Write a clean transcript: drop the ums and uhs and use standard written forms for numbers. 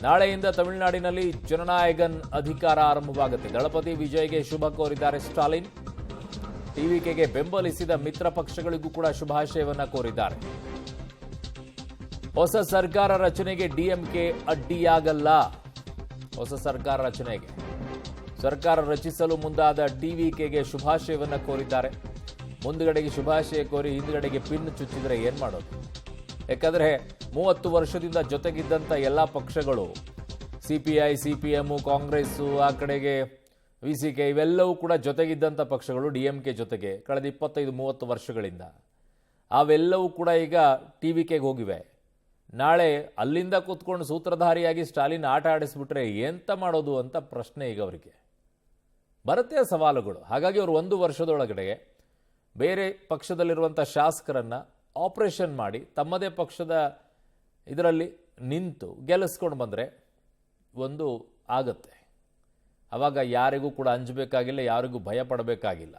ನಾಳೆಯಿಂದ ತಮಿಳುನಾಡಿನಲ್ಲಿ ಜನನಾಯಗನ್ ಅಧಿಕಾರ ಆರಂಭವಾಗುತ್ತೆ. ದಳಪತಿ ವಿಜಯ್ಗೆ ಶುಭ ಕೋರಿದ್ದಾರೆ ಸ್ಟಾಲಿನ್. ಟಿವಿಕೆಗೆ ಬೆಂಬಲಿಸಿದ ಮಿತ್ರ ಪಕ್ಷಗಳಿಗೂ ಕೂಡ ಶುಭಾಶಯವನ್ನ ಕೋರಿದ್ದಾರೆ. ಹೊಸ ಸರ್ಕಾರ ರಚನೆಗೆ ಡಿಎಂಕೆ ಅಡ್ಡಿಯಾಗಲ್ಲ. ಹೊಸ ಸರ್ಕಾರ ರಚನೆಗೆ ಸರ್ಕಾರ ರಚಿಸಲು ಮುಂದಾದ ಟಿವಿಕೆಗೆ ಶುಭಾಶಯವನ್ನ ಕೋರಿದ್ದಾರೆ. ಮುಂದುಗಡೆಗೆ ಶುಭಾಶಯ ಕೋರಿ ಹಿಂದುಗಡೆಗೆ ಪಿನ್ ಚುಚ್ಚಿದ್ರೆ ಏನ್ ಮಾಡೋದು? ಯಾಕಂದ್ರೆ 30 ವರ್ಷದಿಂದ ಜೊತೆಗಿದ್ದಂಥ ಎಲ್ಲ ಪಕ್ಷಗಳು, ಸಿಪಿಐ, ಸಿಪಿಎಂ, ಕಾಂಗ್ರೆಸ್, ಆ ಕಡೆಗೆ ವಿಸಿಕೆ, ಇವೆಲ್ಲವೂ ಕೂಡ ಜೊತೆಗಿದ್ದಂಥ ಪಕ್ಷಗಳು ಡಿಎಂಕೆ ಜೊತೆಗೆ ಕಳೆದ 25-30 ವರ್ಷಗಳಿಂದ. ಅವೆಲ್ಲವೂ ಕೂಡ ಈಗ ಟಿವಿಕೆಗೆ ಹೋಗಿವೆ. ನಾಳೆ ಅಲ್ಲಿಂದ ಕೂತ್ಕೊಂಡು ಸೂತ್ರಧಾರಿಯಾಗಿ ಸ್ಟಾಲಿನ್ ಆಟ ಆಡಿಸ್ಬಿಟ್ರೆ ಎಂತ ಮಾಡೋದು ಅಂತ ಪ್ರಶ್ನೆ ಈಗ ಅವರಿಗೆ ಬರುತ್ತೆ, ಸವಾಲುಗಳು. ಹಾಗಾಗಿ ಅವರು 1 ವರ್ಷದೊಳಗಡೆ ಬೇರೆ ಪಕ್ಷದಲ್ಲಿರುವಂಥ ಶಾಸಕರನ್ನ ಆಪರೇಷನ್ ಮಾಡಿ ತಮ್ಮದೇ ಪಕ್ಷದ ಇದರಲ್ಲಿ ನಿಂತು ಗೆಲ್ಲಿಸ್ಕೊಂಡು ಬಂದರೆ ಒಂದು ಆಗತ್ತೆ. ಆವಾಗ ಯಾರಿಗೂ ಕೂಡ ಅಂಜಬೇಕಾಗಿಲ್ಲ, ಯಾರಿಗೂ ಭಯ ಪಡಬೇಕಾಗಿಲ್ಲ.